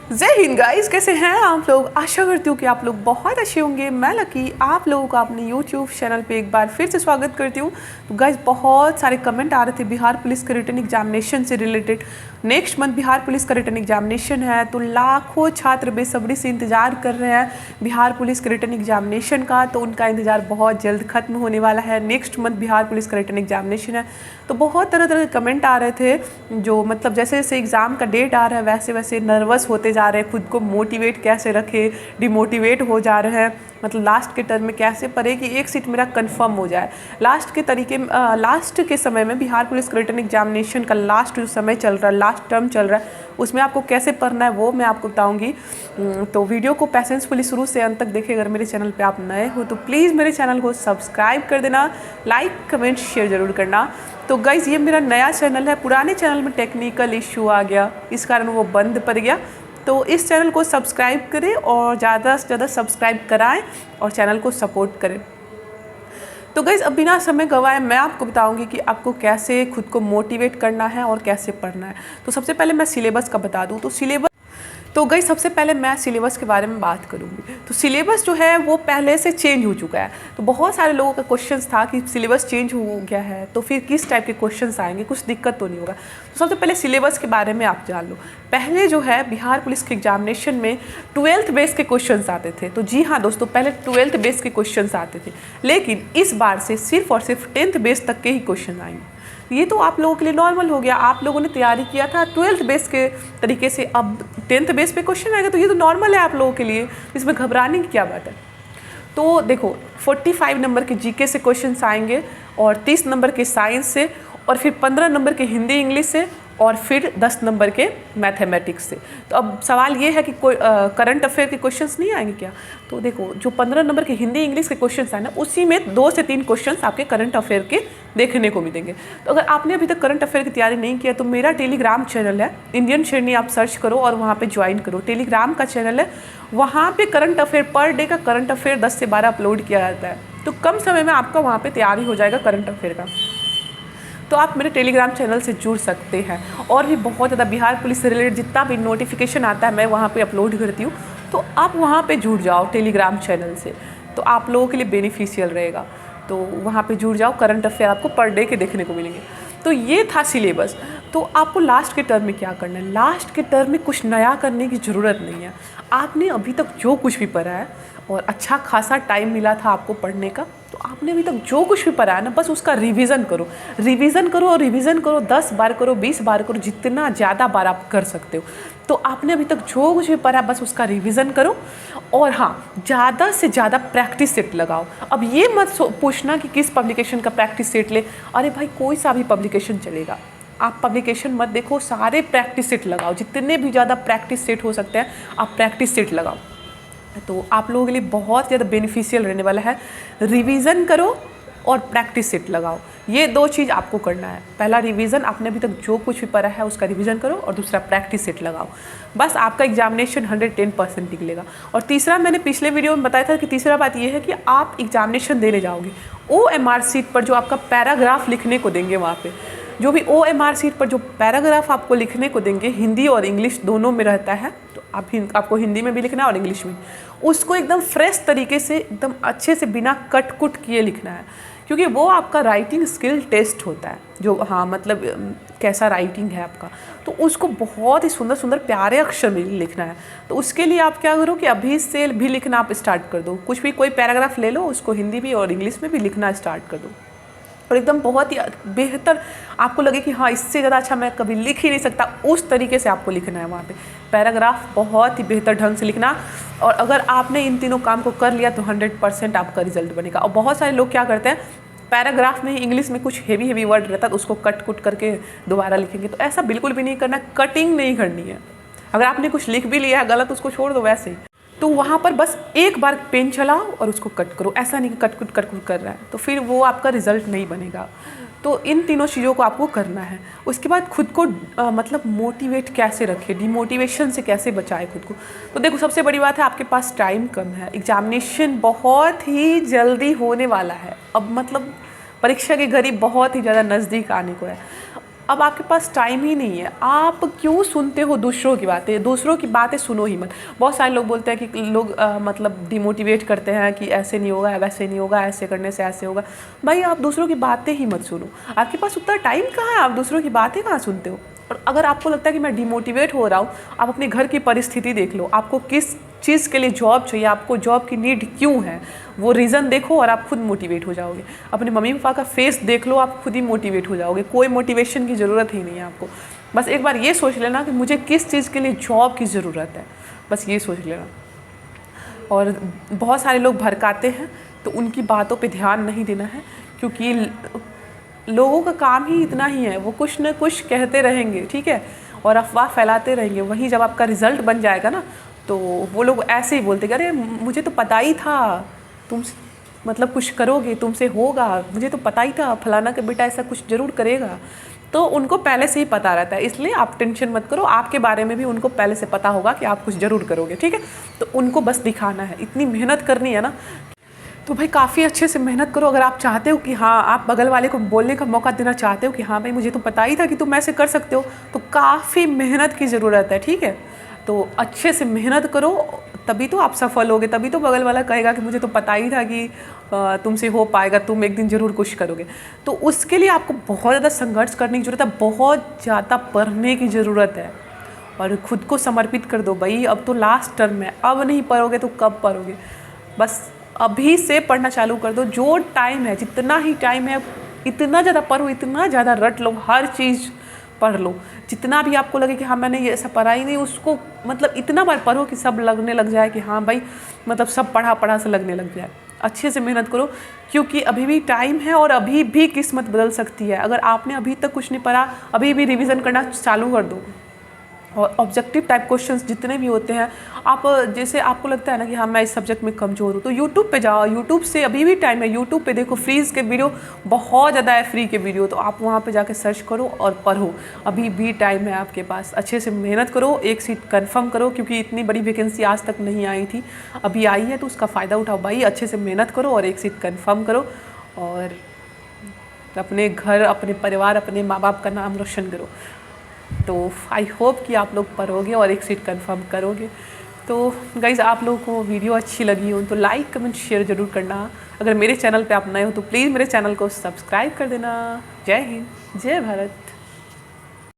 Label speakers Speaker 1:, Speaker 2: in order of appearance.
Speaker 1: जय हिंद गाइस, कैसे हैं आप लोग। आशा करती हूँ कि आप लोग बहुत अच्छे होंगे। मैं लकी आप लोगों का अपने YouTube चैनल पे एक बार फिर से स्वागत करती हूँ। तो गाइस, बहुत सारे कमेंट आ रहे थे बिहार पुलिस के रिटन एग्जामिनेशन से related. Next month Bihar police का रिटन एग्जामिनेशन है, तो लाखों छात्र बेसब्री से इंतजार कर रहे हैं बिहार पुलिस के रिटन एग्जामिनेशन का। तो उनका इंतजार बहुत जल्द खत्म होने वाला है। नेक्स्ट मंथ बिहार पुलिस का रिटन एग्जामिनेशन है। तो बहुत तरह तरह के कमेंट आ रहे थे, जो मतलब जैसे जैसे एग्ज़ाम का डेट आ रहा है वैसे वैसे नर्वस होते जा रहे हैं, खुद को मोटिवेट कैसे रखे, डिमोटिवेट हो जा रहे हैं। मतलब लास्ट के टर्म में कैसे पढ़े कि एक सीट मेरा कंफर्म हो जाए। लास्ट के समय में बिहार पुलिस रिटन एग्जामिनेशन का लास्ट जो समय चल रहा है, लास्ट टर्म चल रहा है, उसमें आपको कैसे पढ़ना है वो मैं आपको बताऊंगी। तो वीडियो को पैसेंसफुली शुरू से अंत तक देखिए। अगर मेरे चैनल पे आप नए हो तो प्लीज़ मेरे चैनल को सब्सक्राइब कर देना, लाइक कमेंट शेयर ज़रूर करना। तो गाइज़, ये मेरा नया चैनल है। पुराने चैनल में टेक्निकल इशू आ गया, इस कारण वो बंद पड़ गया। तो इस चैनल को सब्सक्राइब करें और ज़्यादा से ज़्यादा सब्सक्राइब कराएं और चैनल को सपोर्ट करें। तो गाइज़, अब बिना समय गंवाए मैं आपको बताऊंगी कि आपको कैसे खुद को मोटिवेट करना है और कैसे पढ़ना है। तो सबसे पहले मैं सिलेबस का बता दूं। तो गाइस, सबसे पहले मैं सिलेबस के बारे में बात करूँगी। तो सिलेबस जो है वो पहले से चेंज हो चुका है। तो बहुत सारे लोगों का क्वेश्चंस था कि सिलेबस चेंज हो गया है तो फिर किस टाइप के क्वेश्चंस आएंगे, कुछ दिक्कत तो नहीं होगा। तो सबसे पहले सिलेबस के बारे में आप जान लो। पहले जो है बिहार पुलिस के एग्जामिनेशन में 12th बेस के क्वेश्चंस आते थे। तो जी हाँ दोस्तों, पहले 12th बेस के क्वेश्चंस आते थे, लेकिन इस बार से सिर्फ और सिर्फ 10th बेस तक के ही क्वेश्चन आएंगे। ये तो आप लोगों के लिए नॉर्मल हो गया। आप लोगों ने तैयारी किया था 12th बेस के तरीके से, अब 10th बेस पे क्वेश्चन आएगा तो ये तो नॉर्मल है आप लोगों के लिए, इसमें घबराने की क्या बात है। तो देखो, 45 नंबर के जीके से क्वेश्चंस आएंगे और 30 नंबर के साइंस से, और फिर 15 नंबर के हिंदी इंग्लिश से, और फिर 10 नंबर के मैथमेटिक्स से। तो अब सवाल ये है कि कोई करंट अफेयर के क्वेश्चंस नहीं आएंगे क्या। तो देखो, जो 15 नंबर के हिंदी इंग्लिश के क्वेश्चंस आए ना, उसी में 2 से 3 क्वेश्चंस आपके करंट अफेयर के देखने को मिलेंगे। तो अगर आपने अभी तक करंट अफेयर की तैयारी नहीं किया तो मेरा टेलीग्राम चैनल है इंडियन शेरनी, आप सर्च करो और वहाँ पर ज्वाइन करो। टेलीग्राम का चैनल है, वहाँ पर करंट अफेयर पर डे का करंट अफेयर 10 से 12 अपलोड किया जाता है। तो कम समय में आपका वहाँ पर तैयारी हो जाएगा करंट अफेयर का। तो आप मेरे टेलीग्राम चैनल से जुड़ सकते हैं। और भी बहुत ज़्यादा बिहार पुलिस से रिलेटेड जितना भी नोटिफिकेशन आता है मैं वहाँ पे अपलोड करती हूँ। तो आप वहाँ पे जुड़ जाओ टेलीग्राम चैनल से, तो आप लोगों के लिए बेनिफिशियल रहेगा। तो वहाँ पे जुड़ जाओ, करंट अफेयर आपको पर डे के देखने को मिलेंगे। तो ये था सिलेबस। तो आपको लास्ट के टर्म में क्या करना है, लास्ट के टर्म में कुछ नया करने की ज़रूरत नहीं है। आपने अभी तक जो कुछ भी पढ़ा है और अच्छा खासा टाइम मिला था आपको पढ़ने का, तो आपने अभी तक जो कुछ भी पढ़ा है ना, बस उसका रिवीजन करो, रिवीजन करो और रिवीजन करो। 10 बार करो, 20 बार करो, जितना ज़्यादा बार आप कर सकते हो। तो आपने अभी तक जो कुछ भी पढ़ा है बस उसका रिवीजन करो। और हाँ, ज़्यादा से ज़्यादा प्रैक्टिस सेट लगाओ। अब ये मत पूछना कि किस पब्लिकेशन का प्रैक्टिस सेट ले। अरे भाई, कोई सा भी पब्लिकेशन चलेगा, आप पब्लिकेशन मत देखो, सारे प्रैक्टिस सेट लगाओ। जितने भी ज़्यादा प्रैक्टिस सेट हो सकते हैं आप प्रैक्टिस सेट लगाओ। तो आप लोगों के लिए बहुत ज़्यादा बेनिफिशियल रहने वाला है। रिवीजन करो और प्रैक्टिस सेट लगाओ, ये 2 चीज़ आपको करना है। पहला रिवीजन, आपने अभी तक जो कुछ भी पढ़ा है उसका रिवीजन करो, और दूसरा प्रैक्टिस सेट लगाओ। बस आपका एग्जामिनेशन 110% निकलेगा। और तीसरा, मैंने पिछले वीडियो में बताया था कि तीसरा बात ये है कि आप एग्जामिनेशन देने जाओगे, OMR सीट पर जो आपका पैराग्राफ लिखने को देंगे, वहाँ पर जो भी OMR सीट पर जो पैराग्राफ आपको लिखने को देंगे, हिंदी और इंग्लिश दोनों में रहता है। तो आपको हिंदी में भी लिखना है और इंग्लिश में। उसको एकदम फ्रेश तरीके से, एकदम अच्छे से, बिना कट कुट किए लिखना है, क्योंकि वो आपका राइटिंग स्किल टेस्ट होता है। जो हाँ मतलब कैसा राइटिंग है आपका, तो उसको बहुत ही सुंदर सुंदर प्यारे अक्षर में लिखना है। तो उसके लिए आप क्या करो कि अभी से भी लिखना आप स्टार्ट कर दो। कुछ भी कोई पैराग्राफ ले लो, उसको हिंदी भी और इंग्लिश में भी लिखना स्टार्ट कर दो, और एकदम बहुत ही बेहतर आपको लगे कि हाँ, इससे ज़्यादा अच्छा मैं कभी लिख ही नहीं सकता, उस तरीके से आपको लिखना है। वहाँ पे पैराग्राफ बहुत ही बेहतर ढंग से लिखना। और अगर आपने इन तीनों काम को कर लिया तो 100% आपका रिजल्ट बनेगा। और बहुत सारे लोग क्या करते हैं, पैराग्राफ में ही इंग्लिश में कुछ हेवी वर्ड रहता है तो उसको कट कुट करके दोबारा लिखेंगे। तो ऐसा बिल्कुल भी नहीं करना, कटिंग नहीं करनी है। अगर आपने कुछ लिख भी लिया है गलत, उसको छोड़ दो वैसे ही। तो वहाँ पर बस एक बार पेन चलाओ और उसको कट करो। ऐसा नहीं कि कट कुट कर रहा है, तो फिर वो आपका रिजल्ट नहीं बनेगा। तो इन तीनों चीज़ों को आपको करना है। उसके बाद खुद को मतलब मोटिवेट कैसे रखें, डिमोटिवेशन से कैसे बचाएं खुद को। तो देखो, सबसे बड़ी बात है आपके पास टाइम कम है। एग्जामिनेशन बहुत ही जल्दी होने वाला है। अब मतलब परीक्षा की घड़ी बहुत ही ज़्यादा नज़दीक आने को है। अब आपके पास टाइम ही नहीं है। आप क्यों सुनते हो दूसरों की बातें? दूसरों की बातें सुनो ही मत। बहुत सारे लोग बोलते हैं कि लोग मतलब डिमोटिवेट करते हैं कि ऐसे नहीं होगा, वैसे नहीं होगा, ऐसे करने से ऐसे होगा। भाई आप दूसरों की बातें ही मत सुनो। आपके पास उतना टाइम कहाँ है, आप दूसरों की बातें कहाँ सुनते हो? और अगर आपको लगता है कि मैं डिमोटिवेट हो रहा हूँ, आप अपने घर की परिस्थिति देख लो। आपको किस चीज़ के लिए जॉब चाहिए, आपको जॉब की नीड क्यों है, वो रीज़न देखो और आप खुद मोटिवेट हो जाओगे। अपने मम्मी पापा का फेस देख लो, आप खुद ही मोटिवेट हो जाओगे। कोई मोटिवेशन की ज़रूरत ही नहीं है आपको। बस एक बार ये सोच लेना कि मुझे किस चीज़ के लिए जॉब की ज़रूरत है, बस ये सोच लेना। और बहुत सारे लोग भड़काते हैं, तो उनकी बातों पे ध्यान नहीं देना है, क्योंकि लोगों का काम ही इतना ही है, वो कुछ न कुछ कहते रहेंगे, ठीक है, और अफवाह फैलाते रहेंगे। वहीं जब आपका रिजल्ट बन जाएगा ना, तो वो लोग ऐसे ही बोलते कि अरे मुझे तो पता ही था तुम मतलब कुछ करोगे, तुमसे होगा, मुझे तो पता ही था फलाना का बेटा ऐसा कुछ ज़रूर करेगा। तो उनको पहले से ही पता रहता है, इसलिए आप टेंशन मत करो। आपके बारे में भी उनको पहले से पता होगा कि आप कुछ ज़रूर करोगे, ठीक है। तो उनको बस दिखाना है, इतनी मेहनत करनी है ना। तो भाई काफ़ी अच्छे से मेहनत करो। अगर आप चाहते हो कि हाँ, आप बगल वाले को बोलने का मौका देना चाहते हो कि हाँ भाई मुझे तो पता ही था कि तुम ऐसे कर सकते हो, तो काफ़ी मेहनत की ज़रूरत है, ठीक है। तो अच्छे से मेहनत करो, तभी तो आप सफल होगे, तभी तो बगल वाला कहेगा कि मुझे तो पता ही था कि तुमसे हो पाएगा, तुम एक दिन ज़रूर कुछ करोगे। तो उसके लिए आपको बहुत ज़्यादा संघर्ष करने की ज़रूरत है, बहुत ज़्यादा पढ़ने की ज़रूरत है, और खुद को समर्पित कर दो। भाई अब तो लास्ट टर्म है, अब नहीं पढ़ोगे तो कब पढ़ोगे? बस अभी से पढ़ना चालू कर दो। जो टाइम है, जितना ही टाइम है, इतना ज़्यादा पढ़ो, इतना ज़्यादा रट लो, हर चीज़ पढ़ लो। जितना भी आपको लगे कि हाँ मैंने ये ऐसा पढ़ा ही नहीं, उसको मतलब इतना बार पढ़ो कि सब लगने लग जाए कि हाँ भाई मतलब सब पढ़ा पढ़ा से लगने लग जाए। अच्छे से मेहनत करो, क्योंकि अभी भी टाइम है और अभी भी किस्मत बदल सकती है। अगर आपने अभी तक कुछ नहीं पढ़ा, अभी भी रिवीजन करना चालू कर दो। और ऑब्जेक्टिव टाइप क्वेश्चंस जितने भी होते हैं, आप जैसे आपको लगता है ना कि हाँ मैं इस सब्जेक्ट में कमज़ोर हूँ, तो यूट्यूब पे जाओ। यूट्यूब से अभी भी टाइम है, यूट्यूब पे देखो, फ्रीज के वीडियो बहुत ज़्यादा है, फ्री के वीडियो, तो आप वहाँ पे जाके सर्च करो और पढ़ो। अभी भी टाइम है आपके पास। अच्छे से मेहनत करो, एक सीट कन्फर्म करो, क्योंकि इतनी बड़ी वैकेंसी आज तक नहीं आई थी, अभी आई है, तो उसका फ़ायदा उठाओ भाई। अच्छे से मेहनत करो और एक सीट कन्फर्म करो, और अपने घर, अपने परिवार, अपने माँ बाप का नाम रोशन करो। तो आई होप कि आप लोग पढ़ोगे और एक सीट कंफर्म करोगे। तो गाइज़, आप लोगों को वीडियो अच्छी लगी हो तो लाइक कमेंट शेयर ज़रूर करना। अगर मेरे चैनल पे आप नए हो तो प्लीज़ मेरे चैनल को सब्सक्राइब कर देना। जय हिंद, जय भारत।